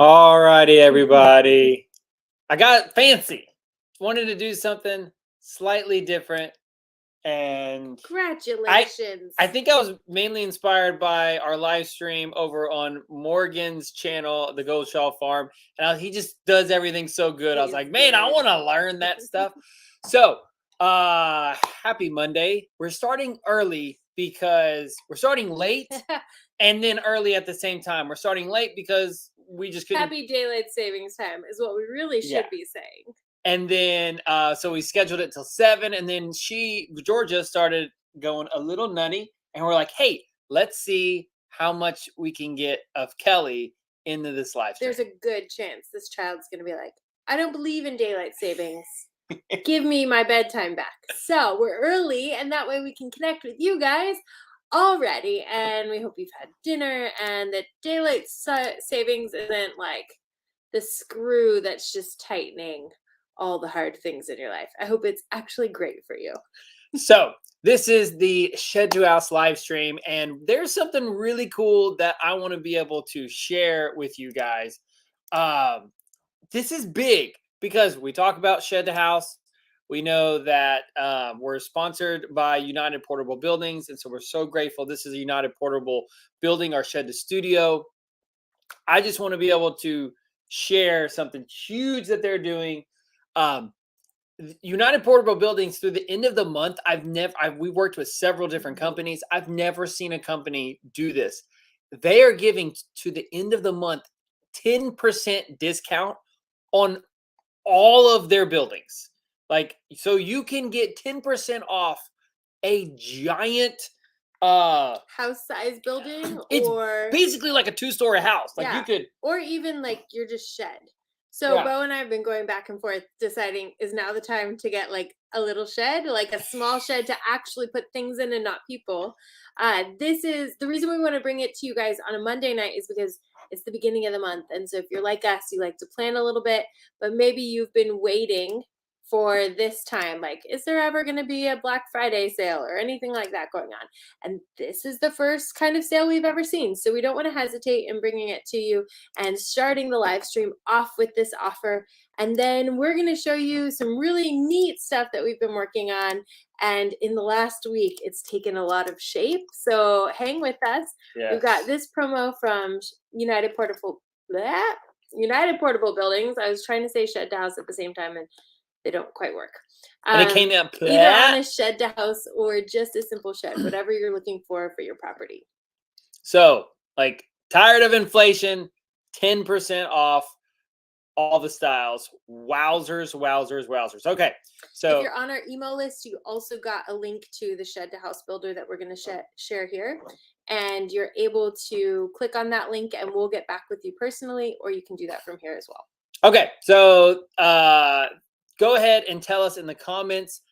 All righty, everybody. I got fancy. Wanted to do something slightly different, and Congratulations. I think I was mainly inspired by our live stream over on Morgan's channel, the Gold Shaw Farm, and he just does everything so good. I was like, man, I want to learn that stuff. So, happy Monday. We're starting early because we're starting late and then early at the same time. We're starting late because we just couldn't. Happy daylight savings time is what we really should be saying. And then, so we scheduled it till 7, and then Georgia, started going a little nutty, and we're like, hey, let's see how much we can get of Kelly into this live stream. There's a good chance this child's going to be like, I don't believe in daylight savings. Give me my bedtime back. So we're early, and that way we can connect with you guys already. And we hope you've had dinner, and that daylight savings isn't like the screw that's just tightening all the hard things in your life. I hope it's actually great for you. So this is the Shed to House live stream, and there's something really cool that I want to be able to share with you guys. This is big because we talk about Shed to House. We know that we're sponsored by United Portable Buildings, and so we're so grateful. This is a United Portable Building, our Shed to Studio. I just want to be able to share something huge that they're doing. United Portable Buildings, through the end of the month, we worked with several different companies. I've never seen a company do this. They are giving to the end of the month 10% discount on all of their buildings. Like, so you can get 10% off a giant house size building. It's or basically like a 2-story house. Like you could, or even like you're just shed. So Bo and I have been going back and forth deciding, is now the time to get like a little shed, like a small shed to actually put things in and not people. This is the reason we want to bring it to you guys on a Monday night, is because it's the beginning of the month. And so if you're like us, you like to plan a little bit, but maybe you've been waiting for this time. Like, is there ever going to be a Black Friday sale or anything like that going on? And this is the first kind of sale we've ever seen. So we don't want to hesitate in bringing it to you and starting the live stream off with this offer. And then we're going to show you some really neat stuff that we've been working on. And in the last week, it's taken a lot of shape. So hang with us. Yes. We've got this promo from United Portable Buildings. I was trying to say Shed to House at the same time, and they don't quite work. And it came out either on a shed to house or just a simple shed, whatever you're looking for your property. So, like, tired of inflation, 10% off all the styles. Wowzers, wowzers, wowzers. Okay, so if you're on our email list, you also got a link to the Shed to House builder that we're going to share here. And you're able to click on that link and we'll get back with you personally, or you can do that from here as well. Okay, so go ahead and tell us in the comments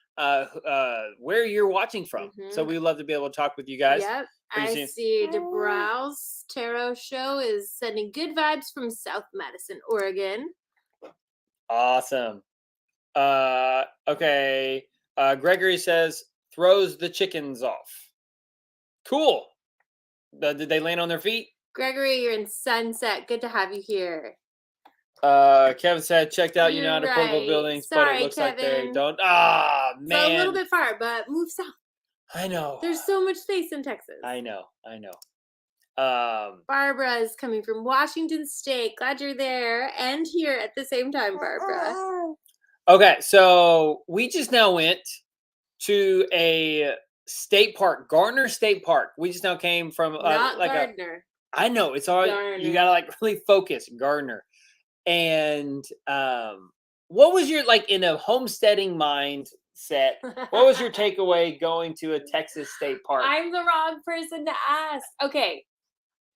where you're watching from. So we'd love to be able to talk with you guys. Yep. I see DeBrow's Tarot Show is sending good vibes from South Madison, Oregon. Awesome. Okay. Gregory says, throws the chickens off. Cool. Did they land on their feet? Gregory, you're in Sunset. Good to have you here. Kevin said, checked out United Portable Buildings, but it looks like they don't. Ah, man. So a little bit far, but move south. I know. There's so much space in Texas. I know. Barbara is coming from Washington State. Glad you're there and here at the same time, Barbara. Okay, so we just now went to a state park, Gardner State Park. We just now came from not like Gardner. I know, it's all right. You gotta like really focus, Gardner. And what was your, like, in a homesteading mindset, what was your takeaway going to a Texas state park? I'm the wrong person to ask. Okay,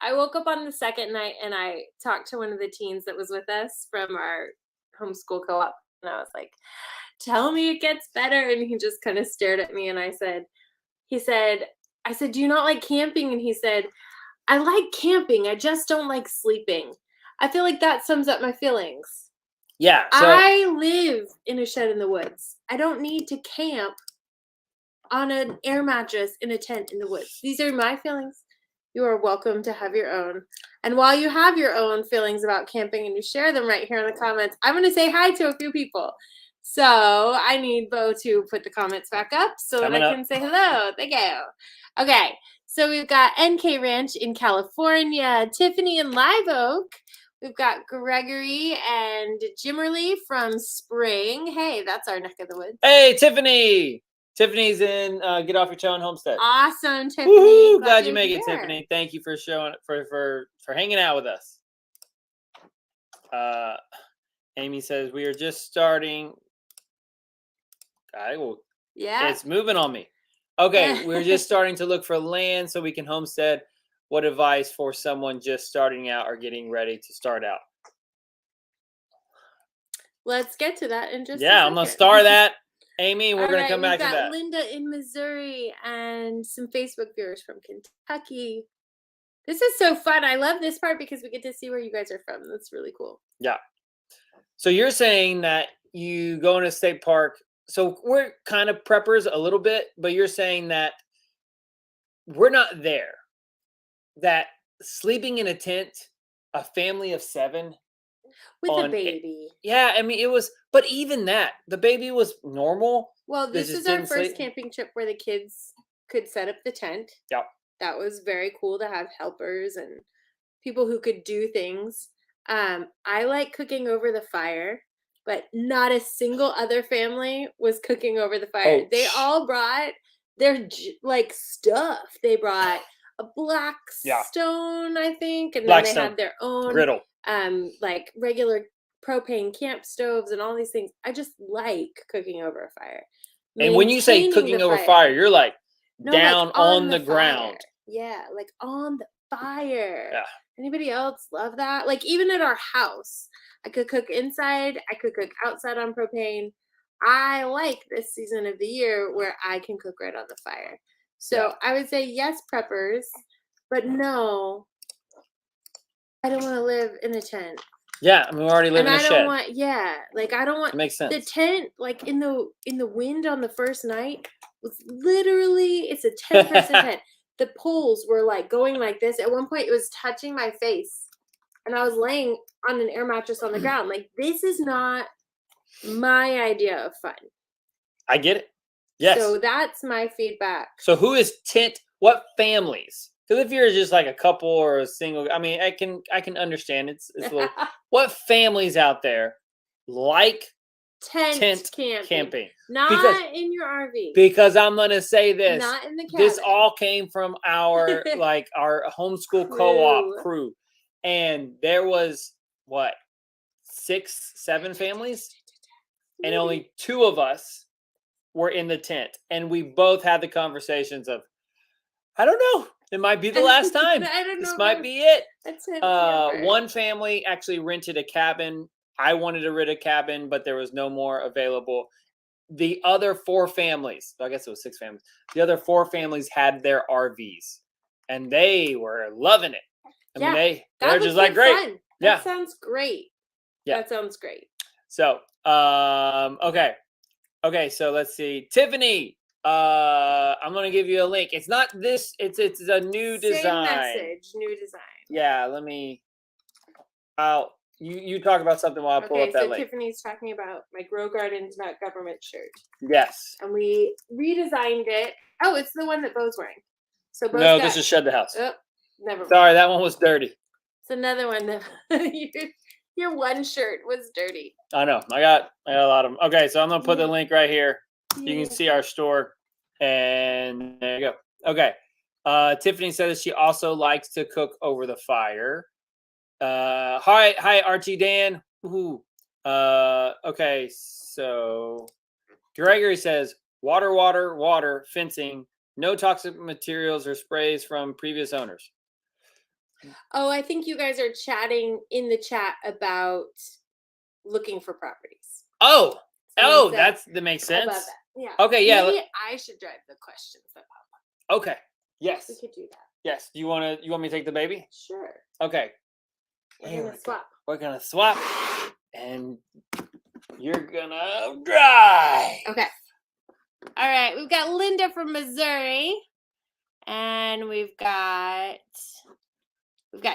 I woke up on the second night and I talked to one of the teens that was with us from our homeschool co-op, and I was like, tell me it gets better. And he just kind of stared at me, and I said, do you not like camping? And he said, I like camping, I just don't like sleeping. I feel like that sums up my feelings. Yeah. So I live in a shed in the woods. I don't need to camp on an air mattress in a tent in the woods. These are my feelings. you are welcome to have your own. And while you have your own feelings about camping and you share them right here in the comments, I'm going to say hi to a few people. So I need Bo to put the comments back up so that I can say hello. Thank you. Okay. So we've got NK Ranch in California, Tiffany in Live Oak. We've got Gregory and Jimmerly from Spring. Hey, that's our neck of the woods. Hey, Tiffany. Tiffany's in Get Off Your Toe in Homestead. Awesome, Tiffany. Woo-hoo, glad you make it, Tiffany. Thank you for showing for hanging out with us. Amy says we are just starting. Yeah. It's moving on me. Okay, we're just starting to look for land so we can homestead. What advice for someone just starting out or getting ready to start out? Let's get to that in just a second. I'm going to star that, Amy, and we're going to come back to that. Linda in Missouri and some Facebook viewers from Kentucky. This is so fun. I love this part because we get to see where you guys are from. That's really cool. Yeah. So you're saying that you go in a state park. So we're kind of preppers a little bit, but you're saying that we're not there. That sleeping in a tent, a family of 7 with a baby. Yeah, I mean it was, but even that, the baby was normal. Well, this is our first camping trip where the kids could set up the tent. Yeah. That was very cool to have helpers and people who could do things. I like cooking over the fire, but not a single other family was cooking over the fire. Oh. They all brought their stuff. They brought a black stone, I think, and then they had their own griddle. Like regular propane camp stoves and all these things. I just like cooking over a fire. And when you say cooking over fire, you're like down on the ground. Yeah, like on the fire. Yeah. Anybody else love that? Like even at our house, I could cook inside, I could cook outside on propane. I like this season of the year where I can cook right on the fire. So I would say yes, preppers, but no, I don't want to live in a tent. Yeah, I mean, we already live in a shed. I don't want, I don't want. It makes sense. The tent, like in the wind on the first night, was literally, it's a 10-person tent. The poles were like going like this. At one point, it was touching my face, and I was laying on an air mattress on the ground. Like, this is not my idea of fun. I get it. Yes. So that's my feedback. So who is tent? What families? Because if you're just like a couple or a single, I mean, I can understand it's a little. What families out there like tent camping? Not in your RV. Because I'm gonna say this. Not in the cabin. This all came from our our homeschool co-op crew, and there was what 6, 7 families, and only 2 of us were in the tent, and we both had the conversations of, I don't know. It might be the last time. I don't know. This might be it. That's it. One family actually rented a cabin. I wanted to rent a cabin, but there was no more available. The other 4 families, I guess it was 6 families. The other 4 families had their RVs, and they were loving it. I mean, they're just like great. Fun. That sounds great. Yeah, that sounds great. So, okay. So let's see, Tiffany. I'm gonna give you a link. It's not this. It's a new design. Same message, new design. Yeah, let me. You talk about something while I pull up that link. Tiffany's talking about my Grow Gardens Not Government shirt. Yes. And we redesigned it. Oh, it's the one that Bo's wearing. So this is Shed the House. Oh, never mind. Sorry, that one was dirty. It's another one that your one shirt was dirty. I know. I got a lot of them. Okay, so I'm gonna put the link right here. You can see our store, and there you go. Okay. Tiffany says she also likes to cook over the fire. Hi, Archie Dan. Ooh. Okay, so Gregory says water, fencing, no toxic materials or sprays from previous owners. Oh, I think you guys are chatting in the chat about looking for properties. Oh, that makes sense. Above that. Yeah. Okay, yeah. Maybe I should drive the questions that pop up. Okay. Yes. We could do that. Yes. You want me to take the baby? Sure. Okay. We're gonna swap, and you're gonna drive. Okay. All right. We've got Linda from Missouri, And we've got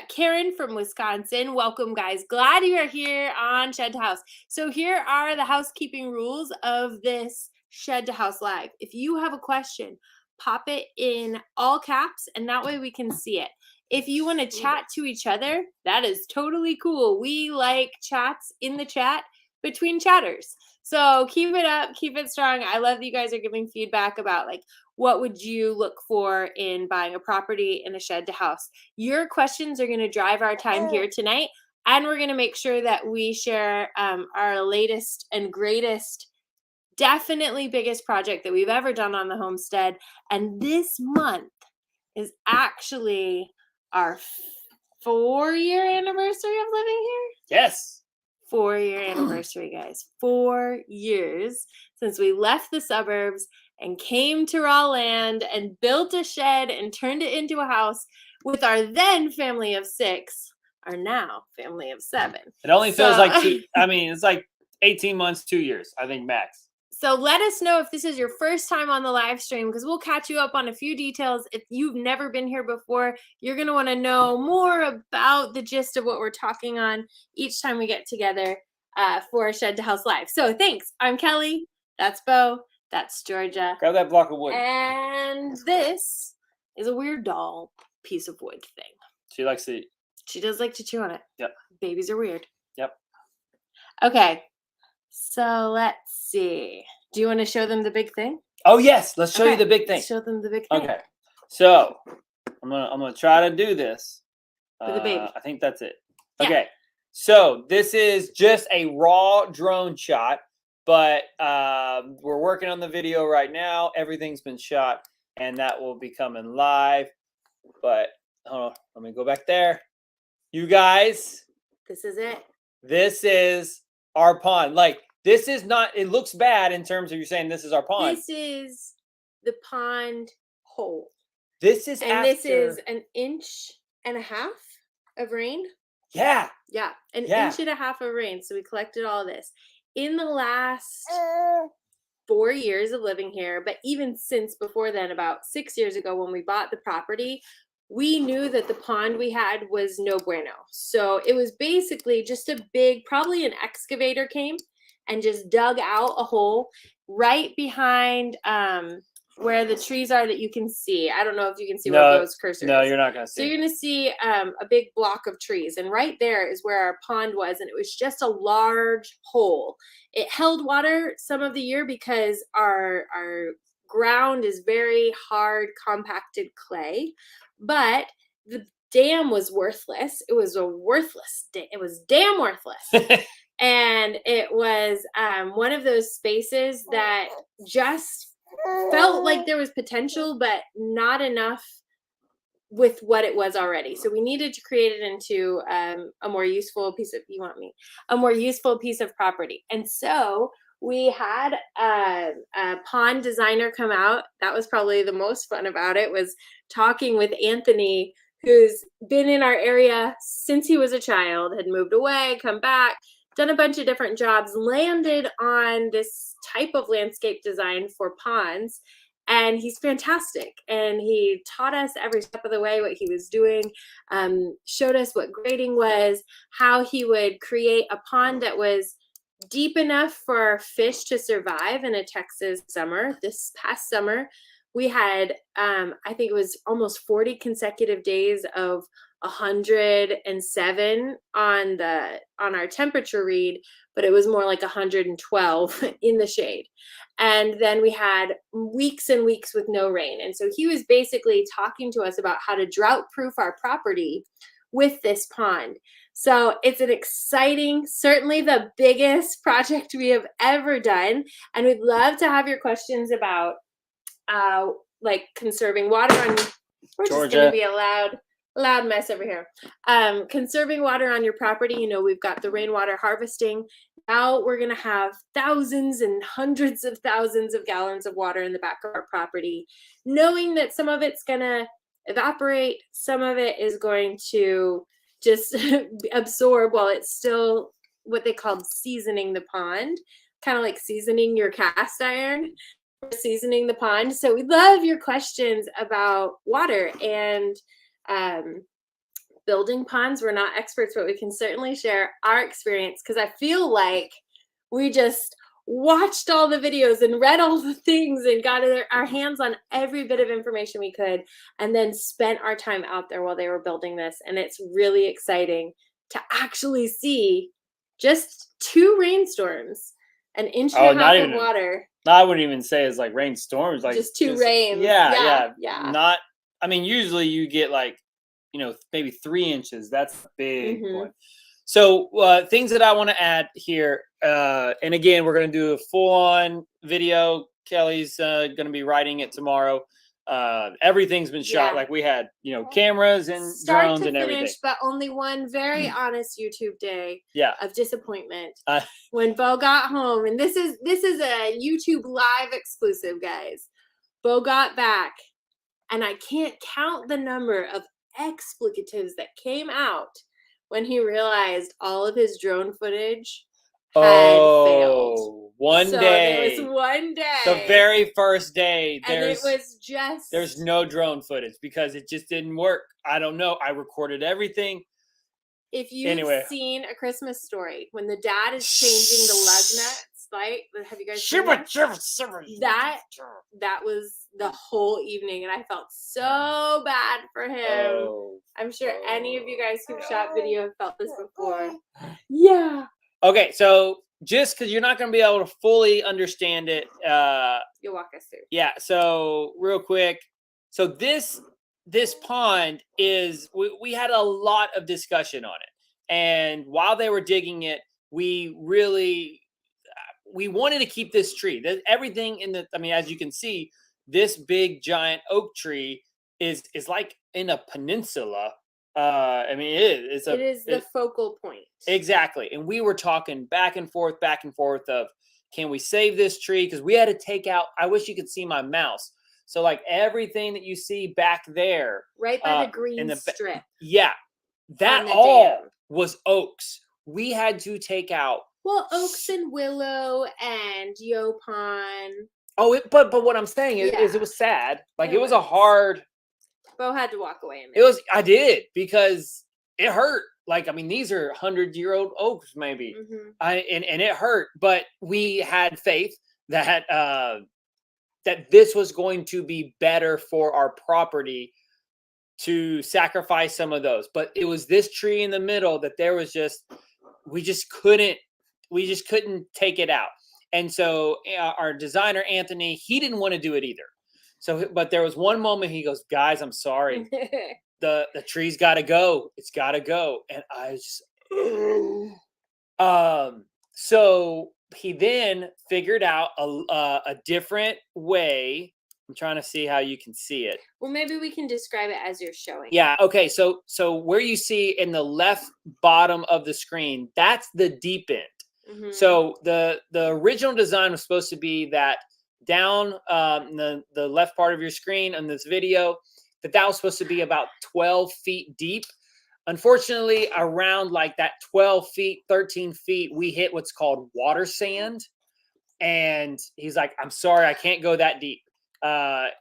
Karen from Wisconsin. Welcome, guys. Glad you are here on Shed to House. So here are the housekeeping rules of this Shed to House Live. If you have a question, pop it in all caps, and that way we can see it. If you want to chat to each other, that is totally cool. We like chats in the chat between chatters. So keep it up, keep it strong. I love that you guys are giving feedback about like what would you look for in buying a property in a shed to house. Your questions are going to drive our time here tonight, and we're going to make sure that we share our latest and greatest, definitely biggest project that we've ever done on the homestead. And this month is actually our 4-year anniversary of living here. Yes. 4-year anniversary, guys. 4 years since we left the suburbs and came to raw land and built a shed and turned it into a house with our then family of 6, our now family of 7. It only feels like it's like 18 months, 2 years, I think max. So let us know if this is your first time on the live stream, because we'll catch you up on a few details. If you've never been here before, you're going to want to know more about the gist of what we're talking on each time we get together for a Shed to House Live. So thanks. I'm Kelly. That's Bo. That's Georgia. Grab that block of wood. And this is a weird doll piece of wood thing. She does like to chew on it. Yep. Babies are weird. Yep. Okay. So let's see. Do you want to show them the big thing? Oh yes, let's show you the big thing. Let's show them the big thing. Okay. So I'm gonna try to do this. With a baby. I think that's it. Yeah. Okay. So this is just a raw drone shot, but we're working on the video right now. Everything's been shot, and that will be coming live. But hold on, let me go back there. You guys, this is it. This is our pond. Like, this is not, it looks bad in terms of you're saying this is our pond. This is the pond hole. This is this is 1.5 inches of rain. Yeah. Yeah. An 1.5 inches of rain. So we collected all this in the last 4 years of living here. But even since before then, about 6 years ago when we bought the property, we knew that the pond we had was no bueno. So it was basically just a big, probably an excavator came and just dug out a hole right behind where the trees are that you can see. I don't know if you can see where those cursors. No, you're not going to see. So you're going to see a big block of trees. And right there is where our pond was. And it was just a large hole. It held water some of the year because our ground is very hard, compacted clay. But the dam was worthless. It was it was damn worthless. And it was one of those spaces that just felt like there was potential, but not enough with what it was already. So we needed to create it into a more useful piece of property. And so we had a pond designer come out. That was probably the most fun about it, was talking with Anthony, who's been in our area since he was a child, had moved away, come back, done a bunch of different jobs, landed on this type of landscape design for ponds. And he's fantastic. And he taught us every step of the way what he was doing, showed us what grading was, how he would create a pond that was deep enough for fish to survive in a Texas summer. This past summer, we had, I think it was almost 40 consecutive days of 107 on our temperature read, but it was more like 112 in the shade. And then we had weeks and weeks with no rain. And so he was basically talking to us about how to drought proof our property with this pond. So it's an exciting, certainly the biggest project we have ever done. And we'd love to have your questions about like conserving water on, we're Georgia. Just going to be a loud mess over here. Conserving water on your property. You know, we've got the rainwater harvesting. Now we're going to have thousands and hundreds of thousands of gallons of water in the back of our property, knowing that some of it's going to evaporate, some of it is going to just absorb while it's still what they called seasoning the pond, kind of like seasoning your cast iron. we're seasoning the pond. So we love your questions about water and building ponds. We're not experts, but we can certainly share our experience, because I feel like we just watched all the videos and read all the things and got our hands on every bit of information we could, and then spent our time out there while they were building this. And it's really exciting to actually see just 2 rainstorms, an inch and a half of water. I wouldn't even say it's like rainstorms, like just 2 rains. Yeah. Not, I mean, usually you get like, maybe 3 inches. That's a big one. So things that I want to add here, and again, we're going to do a full-on video. Kelly's going to be writing it tomorrow. Everything's been shot. Like we had, cameras and drones and everything. But only one very honest YouTube day of disappointment Uh, when Bo got home. And this is a YouTube live exclusive, guys. Bo got back, and I can't count the number of explicatives that came out when he realized all of his drone footage had failed. One day. There was one day. The very first day. And it was just... There's no drone footage because it just didn't work. I don't know. I recorded everything. If you've seen A Christmas Story, when the dad is changing the lug nuts, right? Have you guys seen that? That was the whole evening, and I felt so bad for him. I'm sure any of you guys who've shot video have felt this before. Yeah. Okay, so just because you're not going to be able to fully understand it, you'll walk us through. Yeah. So real quick, so this pond is we had a lot of discussion on it, and while they were digging it, we wanted to keep this tree. Everything in the, I mean, as you can see, this big giant oak tree is like in a peninsula. I mean, it is the focal point. Exactly. And we were talking back and forth of, can we save this tree? Because we had to take out, I wish you could see my mouse. So like everything that you see back there. Right by the green strip. Yeah. That all was oaks. We had to take out. Well, oaks and willow and yopon. Oh, but what I'm saying is it was sad. Like it was a hard. Bo had to walk away. I did, because it hurt. Like, I mean, these are 100-year-old oaks, maybe. And it hurt, but we had faith that that this was going to be better for our property to sacrifice some of those. But it was this tree in the middle that there was we just couldn't take it out. And so our designer, Anthony, he didn't want to do it either. So, but there was one moment he goes, guys, I'm sorry. The tree's got to go. It's got to go. And I just, so he then figured out a different way. I'm trying to see how you can see it. Well, maybe we can describe it as you're showing. Yeah. Okay. So where you see in the left bottom of the screen, that's the deep end. So the original design was supposed to be that down the left part of your screen on this video, that was supposed to be about 12 feet deep. Unfortunately, around like that 12 feet, 13 feet, we hit what's called water sand. And he's like, I'm sorry, I can't go that deep.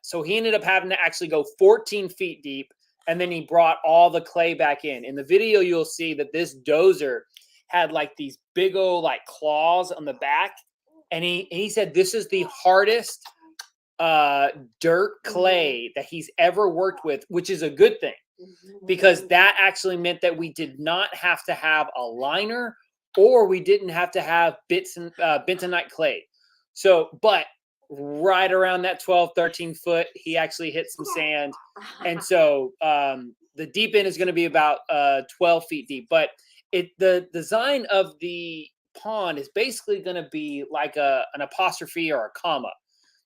So he ended up having to actually go 14 feet deep. And then he brought all the clay back in. In the video, you'll see that this dozer had like these big old like claws on the back. And he said this is the hardest dirt clay that he's ever worked with, which is a good thing, because that actually meant that we did not have to have a liner, or we didn't have to have bentonite clay. So, but right around that 12, 13 foot, he actually hit some sand. And so the deep end is going to be about 12 feet deep. But the design of the pond is basically going to be like an apostrophe or a comma.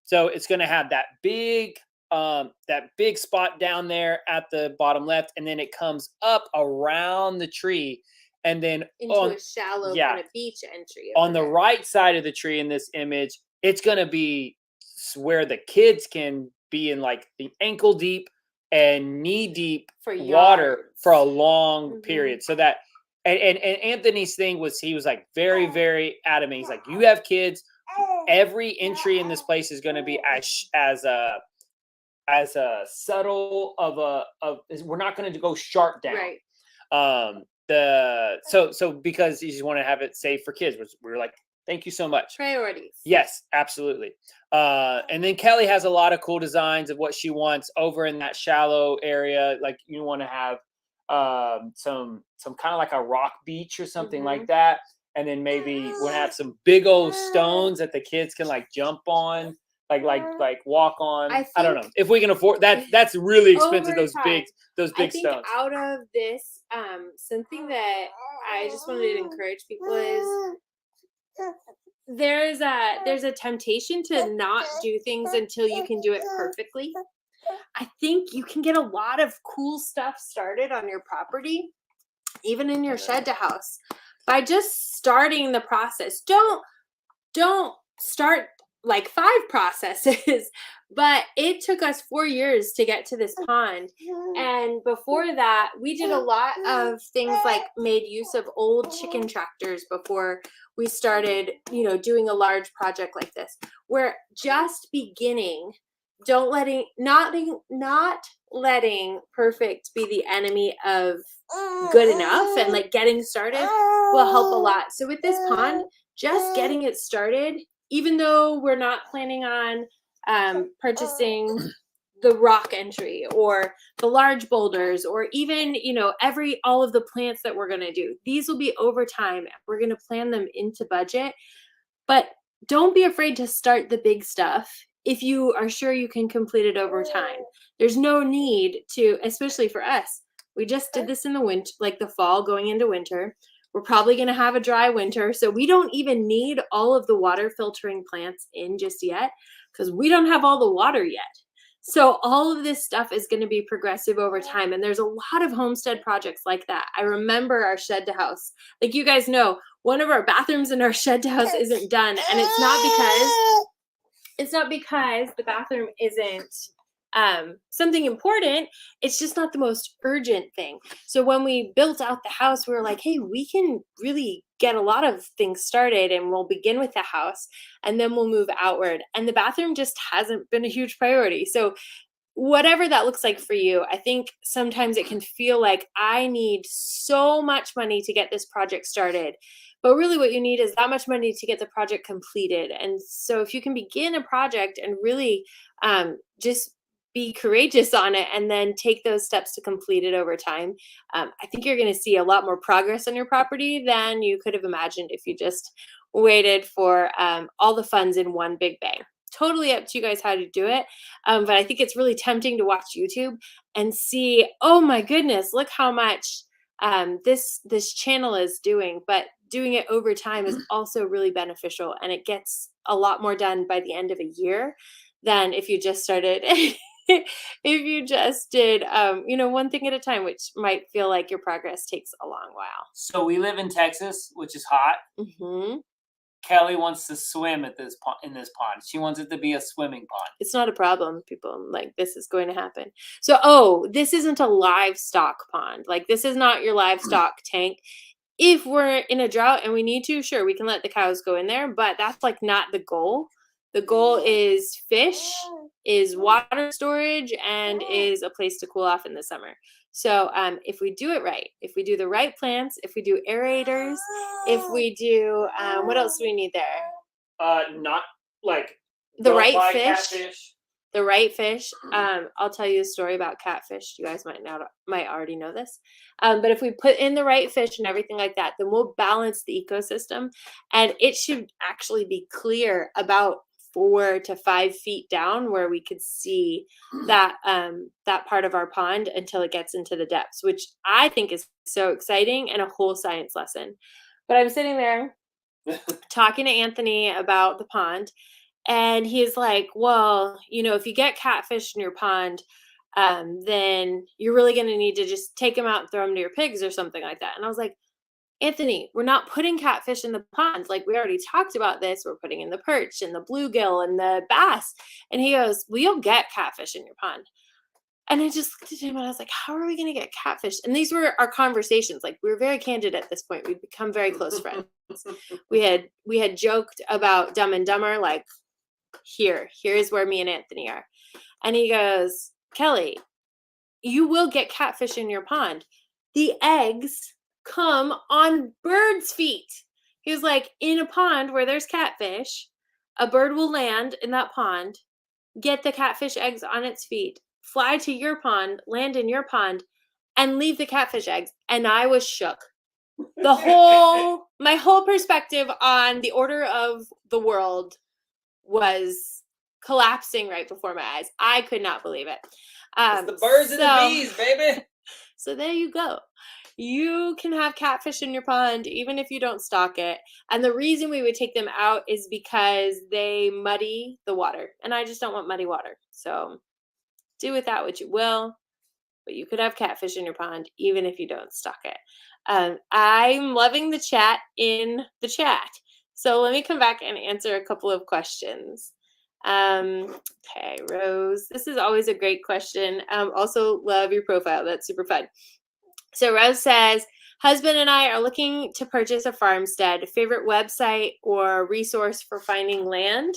So it's going to have that big spot down there at the bottom left, and then it comes up around the tree, and then into a shallow kind of beach entry. On the right side of the tree in this image, it's going to be where the kids can be in like the ankle deep and knee deep water for a long period. So that and Anthony's thing was, he was like very, very adamant. He's like, you have kids, every entry in this place is going to be as a subtle of we're not going to go sharp down. Right. So because you just want to have it safe for kids, we're like, thank you so much. Priorities. Yes, absolutely. And then Kelly has a lot of cool designs of what she wants over in that shallow area. Like you want to have some kind of like a rock beach or something like that. And then maybe we'll have some big old stones that the kids can like jump on, like walk on. I don't know if we can afford that. That's really expensive. Those big stones. Out of this, something that I just wanted to encourage people is there's a temptation to not do things until you can do it perfectly. I think you can get a lot of cool stuff started on your property, even in your shed to house, by just starting the process. Don't start like 5 processes, but it took us 4 years to get to this pond. And before that, we did a lot of things like made use of old chicken tractors before we started, doing a large project like this. We're just beginning. Not letting perfect be the enemy of good enough, and like getting started will help a lot. So with this pond, just getting it started, even though we're not planning on purchasing the rock entry or the large boulders, or even, all of the plants that we're going to do, these will be over time. We're going to plan them into budget, but don't be afraid to start the big stuff if you are sure you can complete it over time. There's no need to, especially for us. We just did this in the winter, like the fall going into winter. We're probably going to have a dry winter, so we don't even need all of the water filtering plants in just yet because we don't have all the water yet. So all of this stuff is going to be progressive over time, and there's a lot of homestead projects like that. I remember our shed to house. Like you guys know, one of our bathrooms in our shed to house isn't done, and it's not because the bathroom isn't something important. It's just not the most urgent thing. So when we built out the house, we were like, hey, we can really get a lot of things started, and we'll begin with the house and then we'll move outward. And the bathroom just hasn't been a huge priority. So whatever that looks like for you, I think sometimes it can feel like I need so much money to get this project started. But really what you need is that much money to get the project completed. And so if you can begin a project and really just be courageous on it and then take those steps to complete it over time, I think you're going to see a lot more progress on your property than you could have imagined if you just waited for all the funds in one big bang. Totally up to you guys how to do it. But I think it's really tempting to watch YouTube and see, oh my goodness, look how much this channel is doing. But doing it over time is also really beneficial, and it gets a lot more done by the end of a year than if you just started if you just did one thing at a time, which might feel like your progress takes a long while. So we live in Texas, which is hot. Kelly wants to swim in this pond. She wants it to be a swimming pond. It's not a problem, people. Like, this is going to happen. So, this isn't a livestock pond. Like, this is not your livestock tank. If we're in a drought and we need to, sure, we can let the cows go in there, but that's like not the goal. The goal is fish, is water storage, and is a place to cool off in the summer. So if we do it right, if we do the right plants, if we do aerators, if we do, what else do we need there? Not like the right fish. Catfish. The right fish. I'll tell you a story about catfish. You guys might already know this. But if we put in the right fish and everything like that, then we'll balance the ecosystem, and it should actually be clear about 4 to 5 feet down where we could see that part of our pond until it gets into the depths, which I think is so exciting and a whole science lesson. But I'm sitting there talking to Anthony about the pond, and he's like, well, if you get catfish in your pond, then you're really going to need to just take them out and throw them to your pigs or something like that. And I was like, Anthony, we're not putting catfish in the pond. Like, we already talked about this. We're putting in the perch and the bluegill and the bass. And he goes, well, you'll get catfish in your pond. And I just looked at him and I was like, how are we going to get catfish? And these were our conversations. Like, we were very candid at this point. We'd become very close friends. We had joked about Dumb and Dumber, like, here's where me and Anthony are. And he goes, Kelly, you will get catfish in your pond. The eggs come on birds' feet. He was like, in a pond where there's catfish, a bird will land in that pond, get the catfish eggs on its feet, fly to your pond, land in your pond, and leave the catfish eggs. And I was shook. My whole perspective on the order of the world was collapsing right before my eyes. I could not believe it. It's the birds and the bees, baby. So there you go. You can have catfish in your pond even if you don't stock it. And the reason we would take them out is because they muddy the water. And I just don't want muddy water. So do with that what you will. But you could have catfish in your pond even if you don't stock it. I'm loving the chat in the chat. So let me come back and answer a couple of questions. Okay, Rose, this is always a great question. Also love your profile. That's super fun. So Rose says, husband and I are looking to purchase a farmstead. Favorite website or resource for finding land?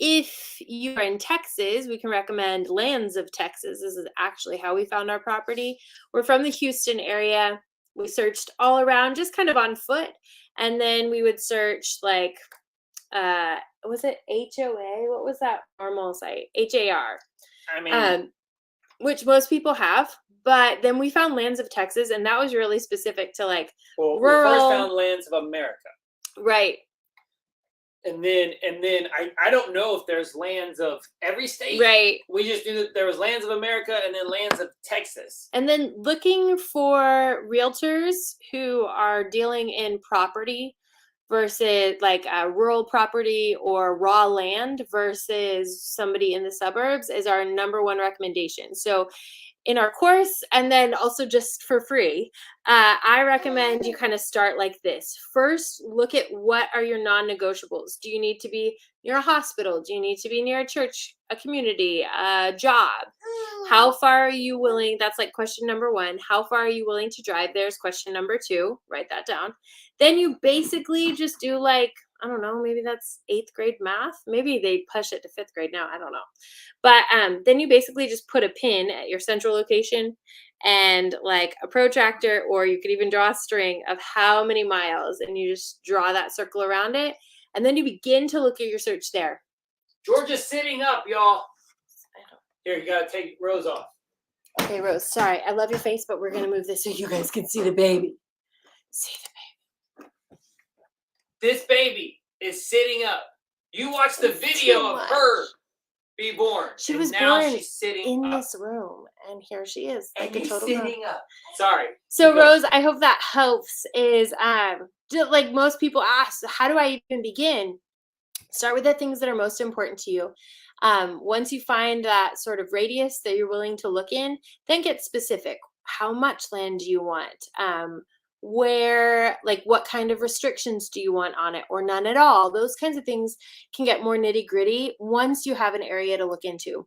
If you are in Texas, we can recommend Lands of Texas. This is actually how we found our property. We're from the Houston area. We searched all around, just kind of on foot. And then we would search like, was it HOA? What was that normal site? HAR. I mean, which most people have. But then we found Lands of Texas, and that was really specific to like rural. We first found Lands of America. Right. And then I don't know if there's lands of every state. Right. We just knew that there was Lands of America and then Lands of Texas. And then looking for realtors who are dealing in property versus like a rural property or raw land versus somebody in the suburbs is our number one recommendation. So in our course, and then also just for free, I recommend you kind of start like this. First, look at what are your non-negotiables. Do you need to be near a hospital? Do you need to be near a church, a community, a job? How far are you willing? That's like question number one. How far are you willing to drive? There's question number two. Write that down. Then you basically just do like, I don't know, maybe that's 8th grade math. Maybe they push it to 5th grade now. I don't know. But then you basically just put a pin at your central location and like a protractor, or you could even draw a string of how many miles, and you just draw that circle around it. And then you begin to look at your search there. Georgia's sitting up, y'all. Here, you got to take Rose off. Okay, Rose, sorry. I love your face, but we're going to move this so you guys can see the baby. See the baby. This baby is sitting up. You watch the video of her be born. She was born she's sitting in this room, and here she is, like and a total sitting up. Sorry. So Rose, I hope that helps. Is just like most people ask, how do I even begin? Start with the things that are most important to you. Once you find that sort of radius that you're willing to look in, then get specific. How much land do you want? Where, like, what kind of restrictions do you want on it, or none at all? Those kinds of things can get more nitty gritty once you have an area to look into.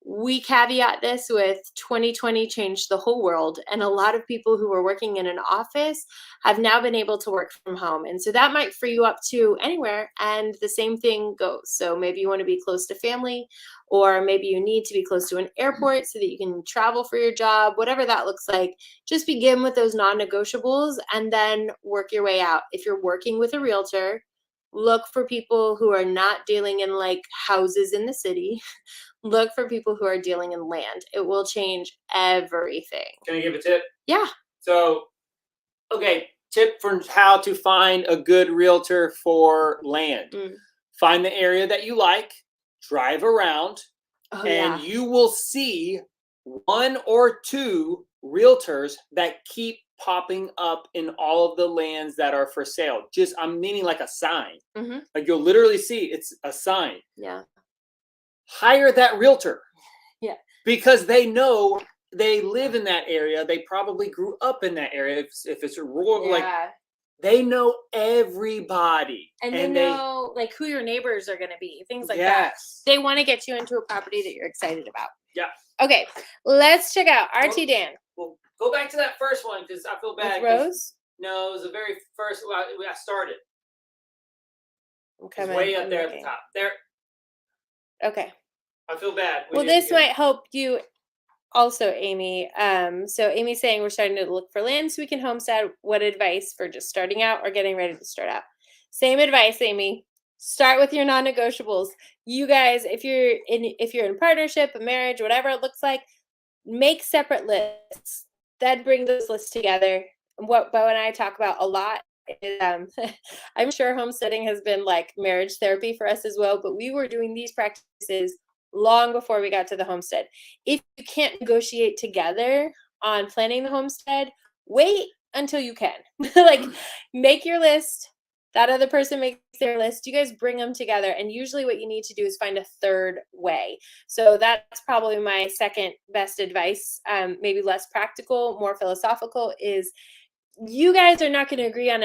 We caveat this with 2020 changed the whole world, and a lot of people who were working in an office have now been able to work from home. And so that might free you up to anywhere, and the same thing goes. So maybe you want to be close to family, or maybe you need to be close to an airport so that you can travel for your job, whatever that looks like. Just begin with those non-negotiables and then work your way out. If you're working with a realtor, look for people who are not dealing in like houses in the city. Look for people who are dealing in land. It will change everything. Can I give a tip? Yeah. So, okay, tip for how to find a good realtor for land. Find the area that you like, drive around, and you will see 1 or 2 realtors that keep popping up in all of the lands that are for sale. Just, I'm meaning like a sign. Like you'll literally see it's a sign. Yeah. Hire that realtor. Yeah. Because they know they live in that area. They probably grew up in that area. If it's a rural, like they know everybody. And they know like who your neighbors are going to be, things like that. They want to get you into a property that you're excited about. Yeah. Okay, let's check out RT Dan. Well, go back to that first one because I feel bad. With Rose? No, it was the very first. I started. Okay, it's way up there at the top. There. Okay. I feel bad. Well, this might help you also, Amy. So Amy's saying we're starting to look for land so we can homestead. What advice for just starting out or getting ready to start out? Same advice, Amy. Start with your non-negotiables. You guys, if you're in partnership, a marriage, whatever it looks like, make separate lists. Then bring those lists together. What Bo and I talk about a lot is, I'm sure homesteading has been like marriage therapy for us as well, but we were doing these practices long before we got to the homestead. If you can't negotiate together on planning the homestead, wait until you can. Like, make your list. That other person makes their list. You guys bring them together. And usually what you need to do is find a third way. So that's probably my second best advice. Maybe less practical, more philosophical, is you guys are not going to agree on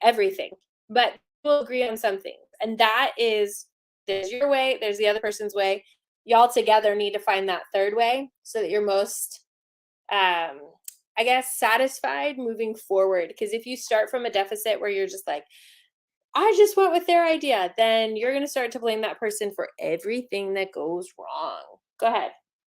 everything, but we'll agree on something. And that is, there's your way, there's the other person's way. Y'all together need to find that third way so that you're most, I guess, satisfied moving forward. Because if you start from a deficit where you're just like, I just went with their idea, then you're going to start to blame that person for everything that goes wrong. Go ahead.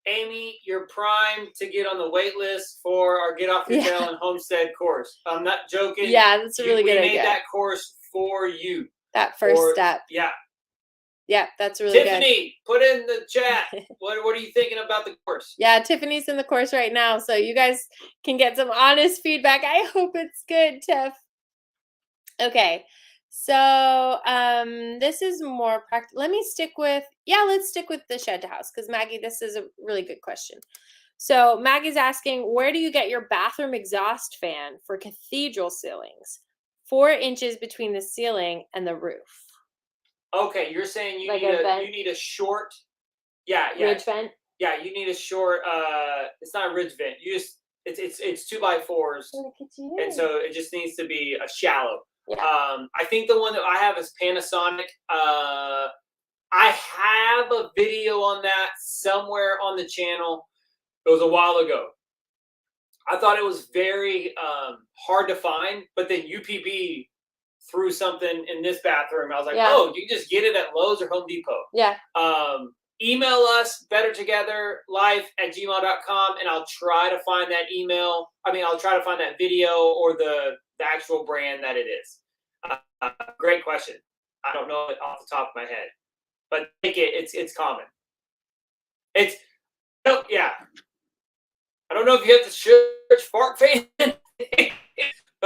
Amy, you're primed to get on the wait list for our Get Off Your Tail and Homestead course. I'm not joking. Yeah, that's a really good idea. We made that course for you. That first step. Yeah. Yeah, that's really good. Tiffany, put in the chat. What are you thinking about the course? Yeah, Tiffany's in the course right now, so you guys can get some honest feedback. I hope it's good, Tiff. Okay. So this is more practical. Let's stick with the shed to house, because Maggie, this is a really good question. So Maggie's asking, where do you get your bathroom exhaust fan for cathedral ceilings? 4 inches between the ceiling and the roof. Okay, you're saying you need a short, ridge vent. Yeah, you need a short. It's not a ridge vent. It's 2x4s, and so it just needs to be a shallow. Yeah. I think the one that I have is Panasonic. I have a video on that somewhere on the channel. It was a while ago. I thought it was very hard to find, but then UPB threw something in this bathroom. I was like, oh, you can just get it at Lowe's or Home Depot. Yeah. Email us, bettertogetherlife@gmail.com, and I'll try to find that email. I'll try to find that video or the actual brand that it is. Great question. I don't know it off the top of my head, but it's common. I don't know if you have the church fart fan.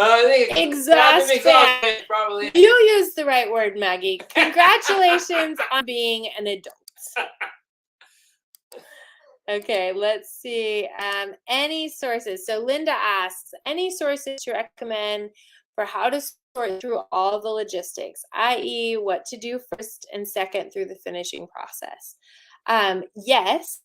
I think exhaust fan. Probably. You used the right word, Maggie. Congratulations on being an adult. Okay, let's see. Any sources? So Linda asks, any sources to recommend for how to sort through all the logistics, i.e. what to do first and second through the finishing process? Yes,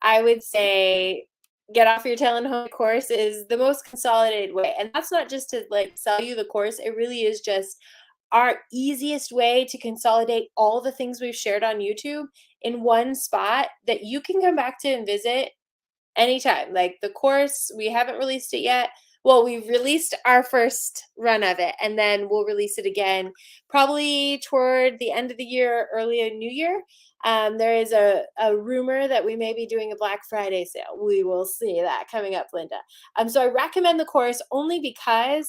I would say Get Off Your Tail and Home course is the most consolidated way. And that's not just to like sell you the course. It really is just our easiest way to consolidate all the things we've shared on YouTube in one spot that you can come back to and visit anytime. Like the course, we haven't released it yet. Well, we've released our first run of it, and then we'll release it again probably toward the end of the year, early New Year. There is a rumor that we may be doing a Black Friday sale. We will see that coming up, Linda. So I recommend the course only because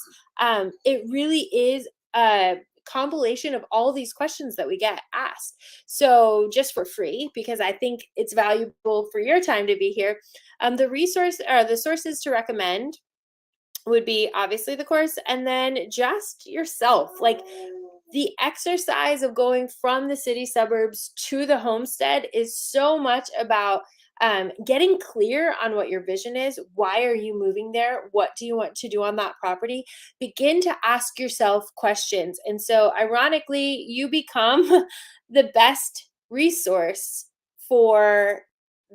it really is a compilation of all these questions that we get asked. So just for free, because I think it's valuable for your time to be here. The sources to recommend would be obviously the course, and then just yourself. Like the exercise of going from the city suburbs to the homestead is so much about getting clear on what your vision is. Why are you moving there? What do you want to do on that property? Begin to ask yourself questions. And so ironically, you become the best resource for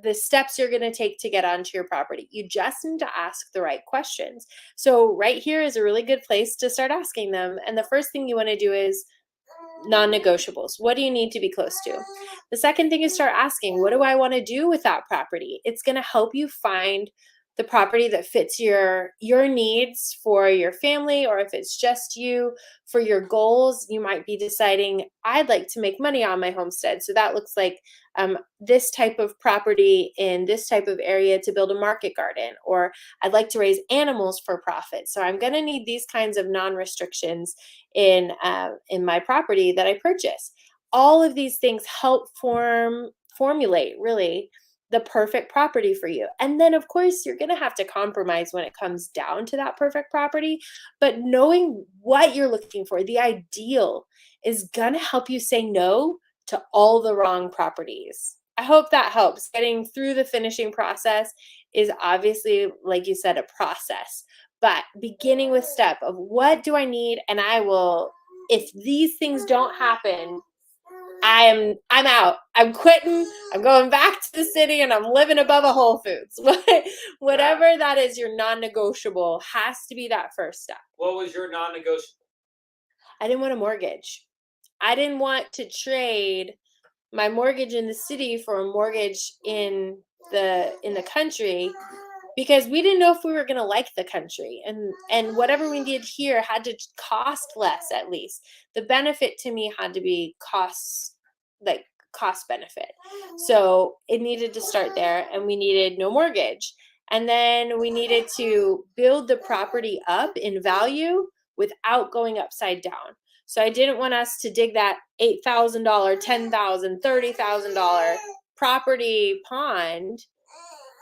the steps you're going to take to get onto your property. You just need to ask the right questions. So right here is a really good place to start asking them. And the first thing you want to do is non-negotiables. What do you need to be close to? The second thing is start asking, what do I want to do with that property? It's going to help you find the property that fits your needs for your family, or if it's just you for your goals. You might be deciding, I'd like to make money on my homestead, so that looks like this type of property in this type of area to build a market garden, or I'd like to raise animals for profit, so I'm going to need these kinds of non-restrictions in my property that I purchase. All of these things help formulate really the perfect property for you. And then of course you're going to have to compromise when it comes down to that perfect property, but knowing what you're looking for, the ideal, is going to help you say no to all the wrong properties. I hope that helps. Getting through the finishing process is obviously, like you said, a process, but beginning with step of what do I need, and I will, if these things don't happen, I'm out. I'm quitting. I'm going back to the city and I'm living above a Whole Foods. Whatever that is, your non-negotiable has to be that first step. What was your non-negotiable? I didn't want a mortgage. I didn't want to trade my mortgage in the city for a mortgage in the country, because we didn't know if we were going to like the country, and whatever we did here had to cost less. At least the benefit to me had to be cost benefit. So it needed to start there, and we needed no mortgage, and then we needed to build the property up in value without going upside down. So I didn't want us to dig that $8,000, $10,000, $30,000 property pond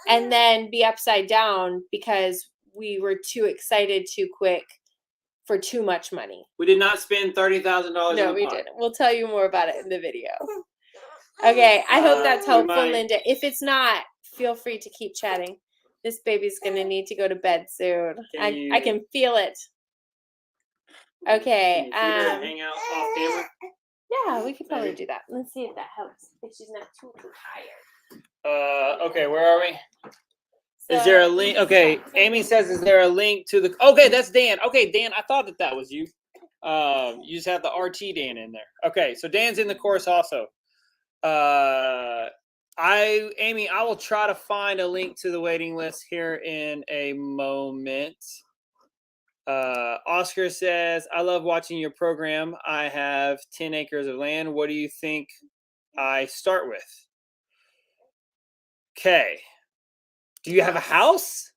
and then be upside down because we were too excited too quick for too much money. We did not spend $30,000. No, we didn't. We'll tell you more about it in the video. Okay, I hope that's helpful, Linda. If it's not, feel free to keep chatting. This baby's gonna need to go to bed soon. I can feel it. Okay. Hang out off camera. Yeah, we could probably do that. Let's see if that helps. If she's not too tired. Okay, where are we? Is there a link? Okay, Amy says, is there a link to the... Okay, that's Dan. Okay, Dan, I thought that was you. You just have the RT Dan in there. Okay, so Dan's in the course also. Amy, I will try to find a link to the waiting list here in a moment. Oscar says, I love watching your program. I have 10 acres of land. What do you think I start with? Okay. Do you have a house?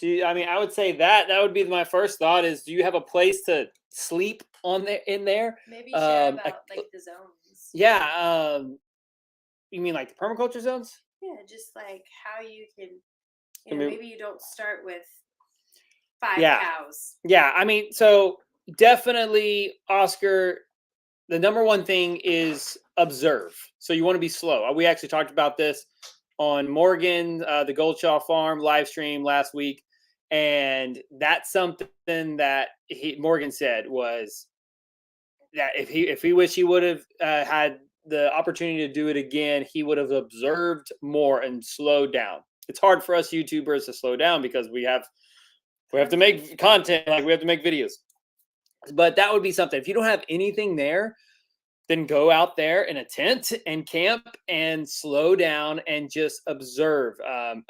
I would say that would be my first thought is, do you have a place to sleep in there? Maybe share about like the zones. Yeah. You mean like the permaculture zones? Yeah, just like how you can, maybe you don't start with 5 cows. Yeah, I mean, so definitely, Oscar, the number one thing is observe. So you want to be slow. We actually talked about this on Morgan, the Goldshaw Farm live stream last week. And that's something that Morgan said was that if he wished he would have had the opportunity to do it again, he would have observed more and slowed down. It's hard for us YouTubers to slow down because we have to make content, like we have to make videos. But that would be something. If you don't have anything there, then go out there in a tent and camp and slow down and just observe.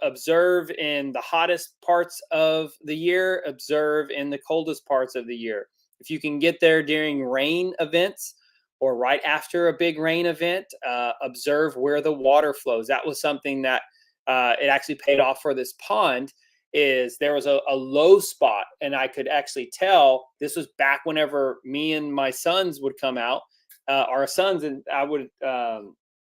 Observe in the hottest parts of the year. Observe in the coldest parts of the year. If you can get there during rain events or right after a big rain event, observe where the water flows. That was something that it actually paid off for this pond. Is there was a low spot, and I could actually tell this was back whenever me and my sons would come out, our sons, and I would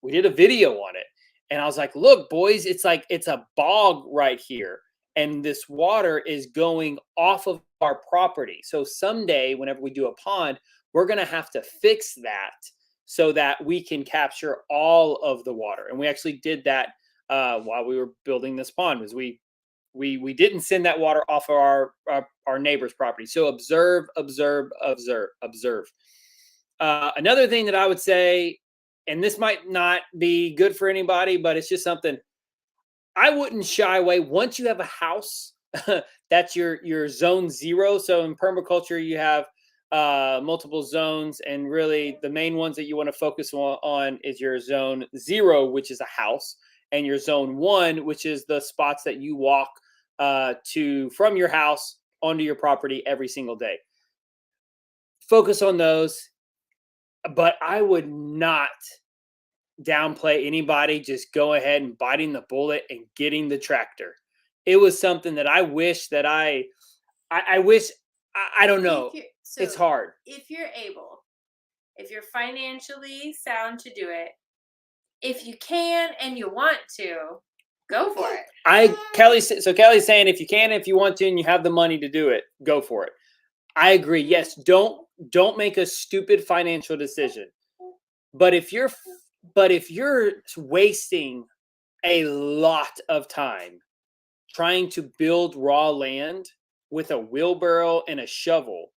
we did a video on it, and I was like, look, boys, it's a bog right here, and this water is going off of our property. So someday, whenever we do a pond, we're gonna have to fix that so that we can capture all of the water. And we actually did that while we were building this pond. Was we didn't send that water off of our neighbor's property. So observe. Another thing that I would say, and this might not be good for anybody, but it's just something I wouldn't shy away. Once you have a house, that's your zone 0. So in permaculture, you have multiple zones, and really the main ones that you want to focus on is your zone 0, which is a house, and your zone 1, which is the spots that you walk to from your house onto your property every single day. Focus on those, but I would not downplay anybody just go ahead and biting the bullet and getting the tractor. It was something that I wish that I wish I don't know. So it's hard. If you're able, if you're financially sound to do it, if you can and you want to, go for it. Kelly's saying if you can, if you want to, and you have the money to do it, go for it. I agree. Yes, don't make a stupid financial decision. But if you're wasting a lot of time trying to build raw land with a wheelbarrow and a shovel,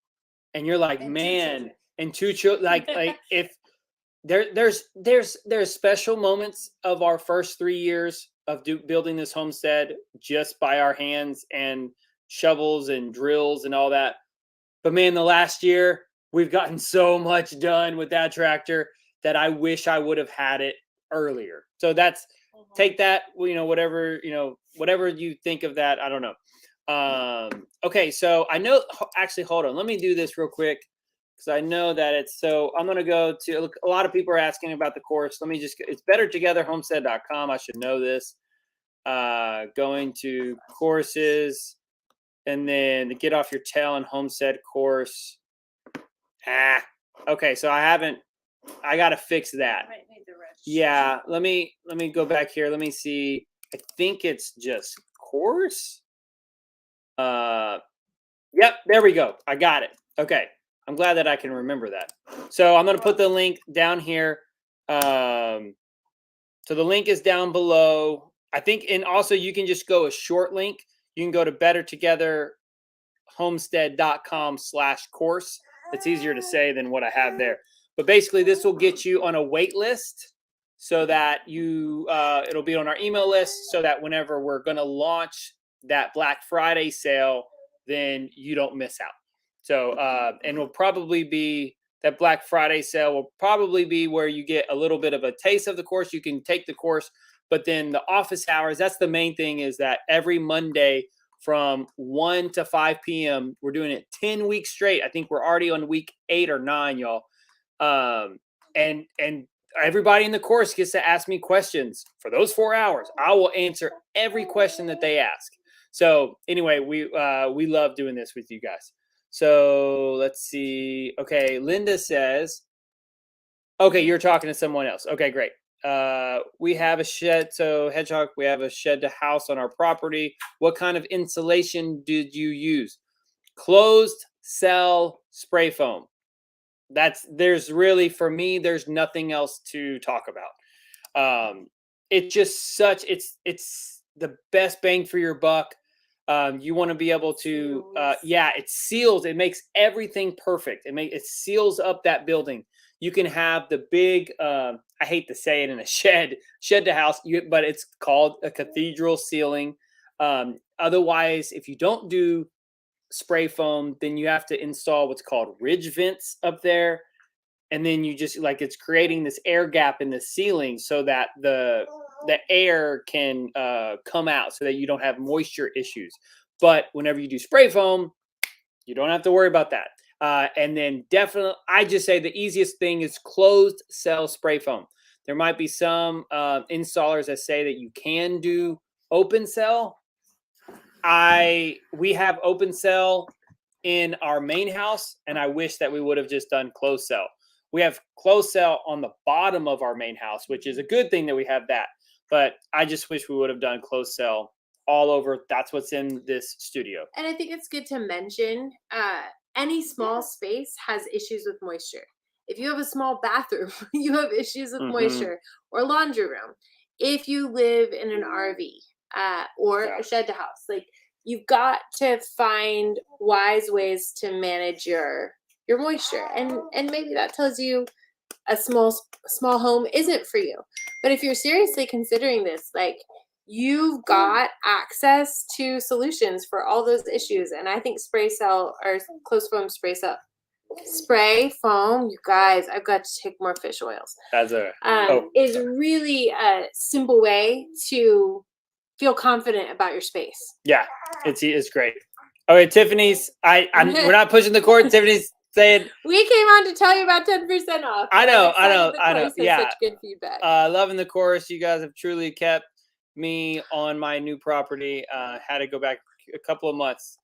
and you're like, man, and two children, like if there's special moments of our first 3 years of building this homestead just by our hands and shovels and drills and all that. But man, the last year we've gotten so much done with that tractor that I wish I would have had it earlier. So that's take that, whatever you think of that. I don't know. Okay, so I know, actually, hold on. Let me do this real quick because I know that I'm going to go to, a lot of people are asking about the course. It's bettertogetherhomestead.com. I should know this. Going to courses and then the Get Off Your Tail and Homestead course. Okay, so I got to fix that. Yeah, let me go back here. Let me see. I think it's just course. Yep, there we go. I got it. Okay. I'm glad that I can remember that. So I'm going to put the link down here. So the link is down below. I think, and also you can just go a short link. You can go to bettertogetherhomestead.com/course. It's easier to say than what I have there. But basically, this will get you on a wait list so that it'll be on our email list so that whenever we're going to launch that Black Friday sale, then you don't miss out. So, and will probably be that Black Friday sale will probably be where you get a little bit of a taste of the course. You can take the course, but then the office hours, that's the main thing, is that every Monday from 1 to 5 p.m., we're doing it 10 weeks straight. I think we're already on week 8 or 9, y'all. And everybody in the course gets to ask me questions for those 4 hours. I will answer every question that they ask. So anyway, we love doing this with you guys. So let's see. Okay, Linda says, okay, you're talking to someone else. Okay, great. We have a shed. So Hedgehog, we have a shed to house on our property. What kind of insulation did you use? Closed cell spray foam. There's really, for me, there's nothing else to talk about. It's just it's the best bang for your buck. You want to be able to, it seals. It makes everything perfect. It seals up that building. You can have the big, I hate to say it in a shed to house, but it's called a cathedral ceiling. Otherwise, if you don't do spray foam, then you have to install what's called ridge vents up there. And then you just it's creating this air gap in the ceiling so that the air can come out so that you don't have moisture issues. But whenever you do spray foam, you don't have to worry about that. And then definitely, I just say the easiest thing is closed cell spray foam. There might be some installers that say that you can do open cell. We have open cell in our main house, and I wish that we would have just done closed cell. We have closed cell on the bottom of our main house, which is a good thing that we have that. But I just wish we would have done closed cell all over. That's what's in this studio. And I think it's good to mention any small space has issues with moisture. If you have a small bathroom, you have issues with moisture, or laundry room. If you live in an RV or a shed to house, you've got to find wise ways to manage your moisture, and maybe that tells you a small home isn't for you. But if you're seriously considering this, you've got access to solutions for all those issues, and I think spray cell or closed foam spray cell spray foam, you guys, I've got to take more fish oils. That's a is really a simple way to feel confident about your space. Yeah, it's great. Okay, Tiffany's. We're not pushing the cord. Tiffany's saying we came on to tell you about 10% off. I know. Yeah, such good feedback. Loving the course. You guys have truly kept me on my new property. Had to go back a couple of months.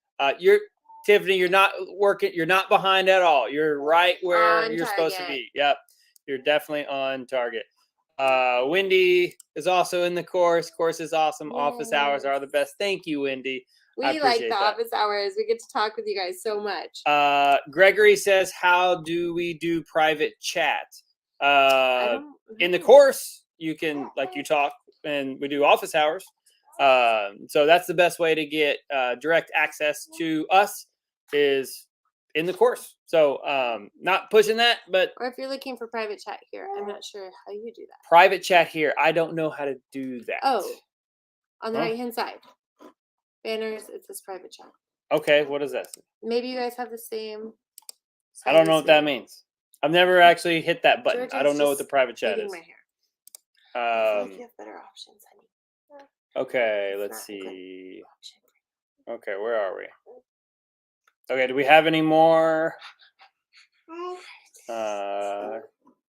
Tiffany, you're not working. You're not behind at all. You're right where you're supposed to be. Yep, you're definitely on target. Wendy is also in the course. Course is awesome. Yes. Office hours are the best. Thank you, Wendy. We like the office hours. We get to talk with you guys so much. Gregory says, how do we do private chat? In the course, you can, like, you talk and we do office hours. So that's the best way to get direct access to us is in the course. So not pushing that, but or if you're looking for private chat here, I'm not sure how you do that. Private chat here, I don't know how to do that. Oh, on the right hand side, banners, it says private chat. Okay, what is that? Maybe you guys have the same. I don't know what that means. I've never actually hit that button. Georgia's I don't know what the private chat is. My hair. I feel like you have better options, honey. Okay, let's see. Okay, where are we? Okay, do we have any more?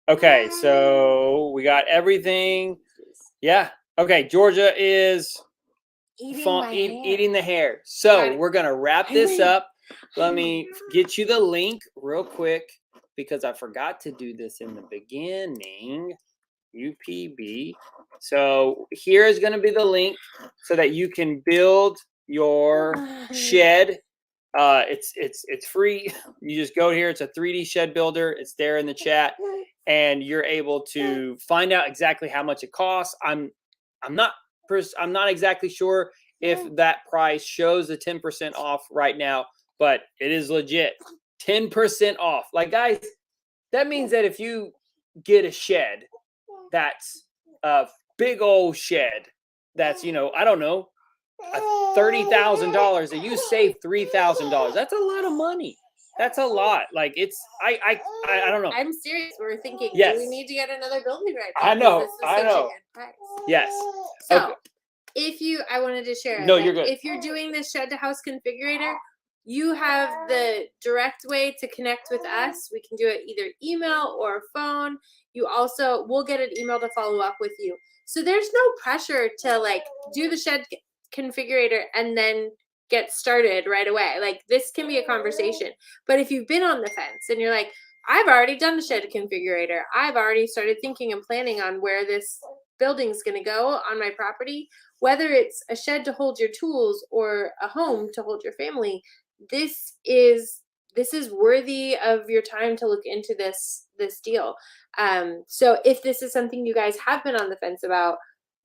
Okay, so we got everything. Yeah. Okay, Georgia is eating the hair. So we're going to wrap this up. Let me get you the link real quick because I forgot to do this in the beginning. UPB. So here is going to be the link so that you can build your shed. It's free. You just go here. It's a 3D shed builder. It's there in the chat, and you're able to find out exactly how much it costs. I'm not exactly sure if that price shows the 10% off right now, but it is legit 10% off. Like, guys, that means that if you get a shed that's a big old shed that's, I don't know, $30,000 that you save $3,000. That's a lot of money. That's a lot. Like, it's I don't know. I'm serious. We're thinking, yes. Do we need to get another building right now? I know. Yes. So I wanted to share. No, you're good. If you're doing this shed to house configurator, you have the direct way to connect with us. We can do it either email or phone. We'll get an email to follow up with you. So there's no pressure to do the shed configurator and then get started right away. Like, this can be a conversation. But if you've been on the fence and you're like, I've already done the shed configurator, I've already started thinking and planning on where this building's going to go on my property, whether it's a shed to hold your tools or a home to hold your family, this is worthy of your time to look into this deal. So if this is something you guys have been on the fence about,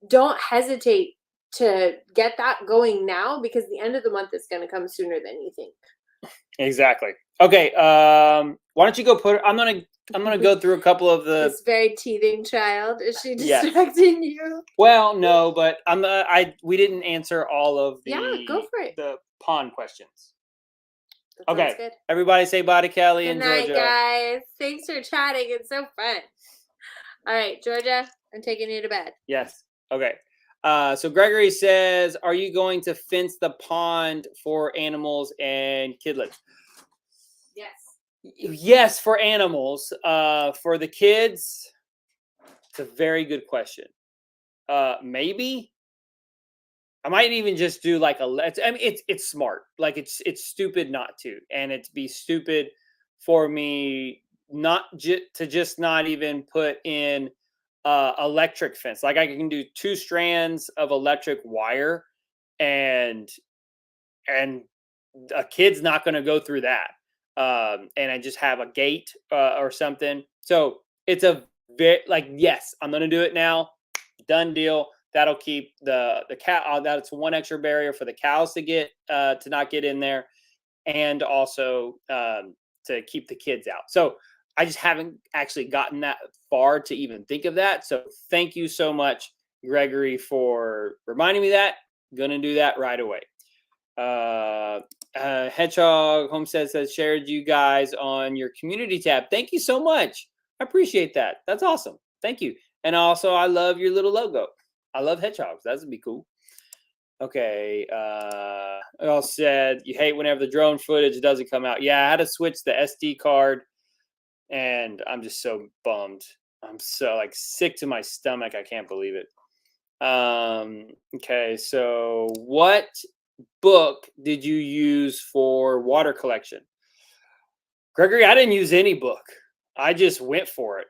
don't hesitate to get that going now, because the end of the month is going to come sooner than you think. Exactly. Okay. Why don't you go I'm gonna go through a couple of the. This very teething child. Is she distracting you? Well, no, but we didn't answer all of the. Yeah, go for it. The pond questions. That sounds good. Everybody say bye to Kelly and Georgia. Good night, guys. Thanks for chatting. It's so fun. All right, Georgia, I'm taking you to bed. Yes. Okay. So Gregory says, are you going to fence the pond for animals and kidlets? Yes. Yes, for animals. For the kids, it's a very good question. Maybe. I might even just do it's smart. Like, it's stupid not to, and it'd be stupid for me not to just not even put in electric fence. Like, I can do 2 strands of electric wire, and a kid's not going to go through that. And I just have a gate or something. So it's yes, I'm going to do it now. Done deal. That'll keep the cow. That's one extra barrier for the cows to get to not get in there, and also to keep the kids out. So I just haven't actually gotten that far to even think of that. So thank you so much, Gregory, for reminding me that. Going to do that right away. Hedgehog Homestead says, shared you guys on your community tab. Thank you so much. I appreciate that. That's awesome. Thank you. And also, I love your little logo. I love hedgehogs. That would be cool. Okay. It all said you hate whenever the drone footage doesn't come out. Yeah, I had to switch the SD card, and I'm just so bummed. I'm so like sick to my stomach. I can't believe it. Okay, so what book did you use for water collection? Gregory, I didn't use any book. I just went for it.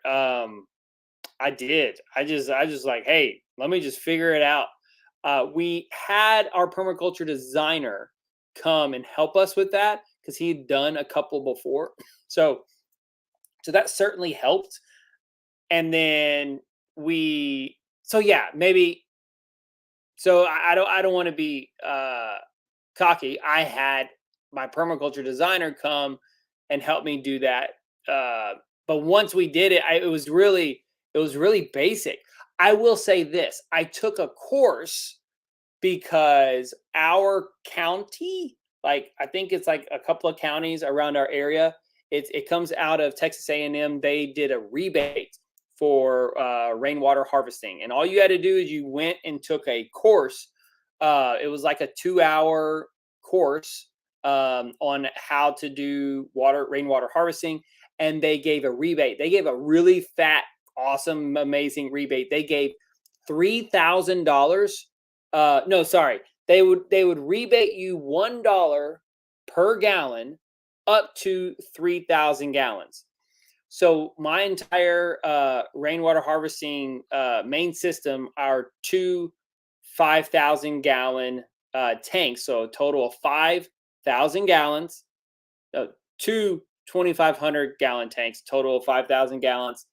I did. I just like, hey, let me just figure it out. We had our permaculture designer come and help us with that because he had done a couple before. So that certainly helped. And then so yeah, maybe. So I don't want to be cocky. I had my permaculture designer come and help me do that. But once we did it, it was really basic. I will say this: I took a course because our county, like I think it's like a couple of counties around our area, it comes out of Texas A&M. They did a rebate for rainwater harvesting, and all you had to do is you went and took a course. It was like a 2-hour course on how to do rainwater harvesting, and they gave a rebate. They gave a really fat, awesome, amazing rebate. They gave $3,000. No, sorry. They would rebate you $1 per gallon up to 3,000 gallons. So my entire rainwater harvesting main system are two 5,000 gallon tanks. So a total of 5,000 gallons, two 2,500 gallon tanks, total of 5,000 gallons.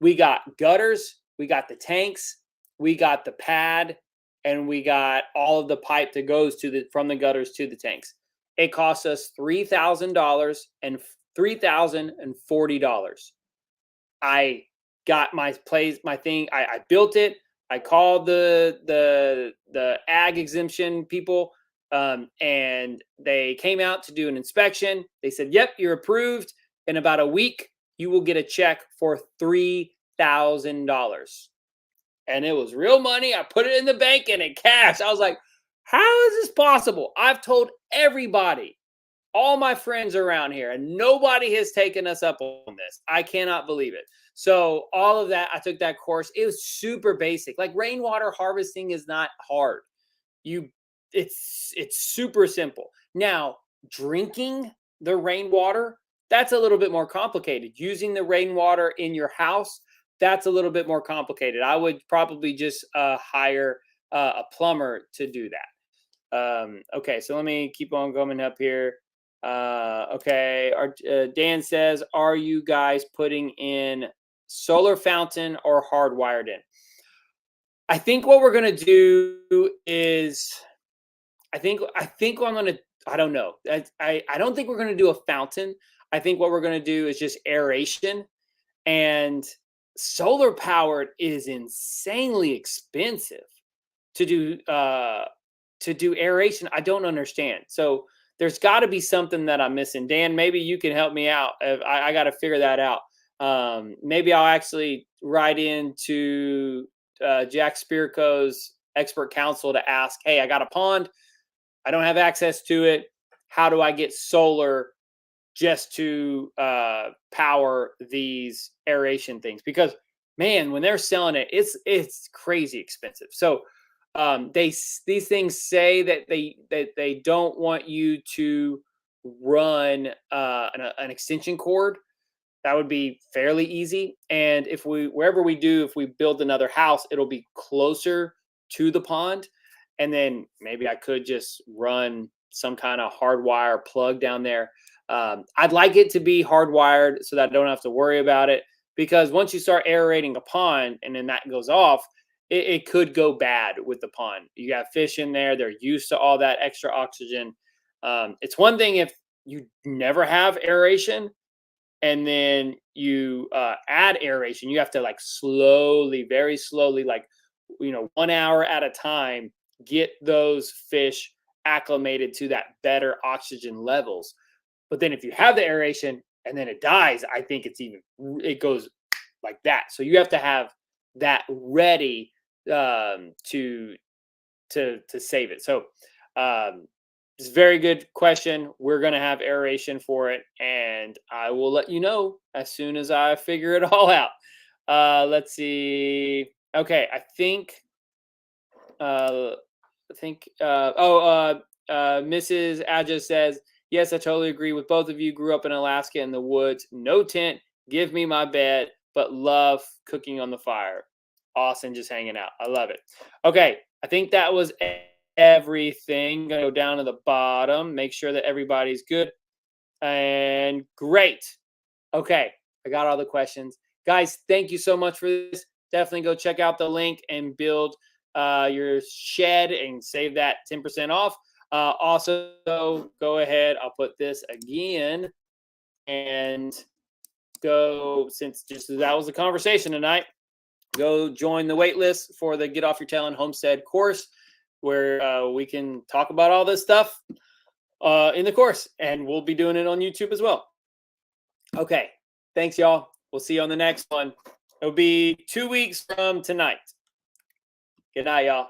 We got gutters, we got the tanks, we got the pad, and we got all of the pipe that goes from the gutters to the tanks. It cost us $3,000 and $3,040. I got my thing. I built it. I called the ag exemption people, and they came out to do an inspection. They said, "Yep, you're approved. In about a week, you will get a check for $3,000." And it was real money. I put it in the bank and in cash. I was like, "How is this possible?" I've told everybody, all my friends around here, and nobody has taken us up on this. I cannot believe it. So all of that, I took that course. It was super basic. Like rainwater harvesting is not hard. It's super simple. Now, drinking the rainwater, that's a little bit more complicated. Using the rainwater in your house, that's a little bit more complicated. I would probably just hire a plumber to do that. Okay, so let me keep on going up here. Okay, Dan says, are you guys putting in solar fountain or hardwired in? I think what we're gonna do is, I think I'm gonna. I don't know. I don't think we're gonna do a fountain. I think what we're gonna do is just aeration, and solar powered is insanely expensive to do aeration. I don't understand. So there's got to be something that I'm missing. Dan, maybe you can help me out. I got to figure that out. Maybe I'll actually write into Jack Spirko's expert council to ask, hey, I got a pond. I don't have access to it. How do I get solar just to power these aeration things? Because man, when they're selling it, it's crazy expensive. So these things say that they don't want you to run an extension cord. That would be fairly easy. And if we build another house, it'll be closer to the pond. And then maybe I could just run some kind of hardwire plug down there. I'd like it to be hardwired so that I don't have to worry about it. Because once you start aerating a pond and then that goes off, it could go bad with the pond. You got fish in there. They're used to all that extra oxygen. It's one thing if you never have aeration and then you add aeration. You have to like slowly, very slowly, like 1 hour at a time, get those fish acclimated to that better oxygen levels. But then if you have the aeration and then it dies, I think it goes like that. So you have to have that ready to save it. So it's a very good question. We're gonna have aeration for it, and I will let you know as soon as I figure it all out. Let's see. Okay, I think. Mrs. Adja says, yes, I totally agree with both of you. Grew up in Alaska in the woods, no tent. Give me my bed, but love cooking on the fire. Awesome, just hanging out. I love it. Okay, I think that was everything. Gonna go down to the bottom, make sure that everybody's good and great. Okay, I got all the questions. Guys, thank you so much for this. Definitely go check out the link and build your shed and save that 10% off. Also, go ahead. I'll put this again and go, since just that was the conversation tonight, go join the wait list for the Get Off Your Tail and Homestead course, where we can talk about all this stuff in the course, and we'll be doing it on YouTube as well. Okay, thanks, y'all. We'll see you on the next one. It'll be 2 weeks from tonight. Good night, y'all.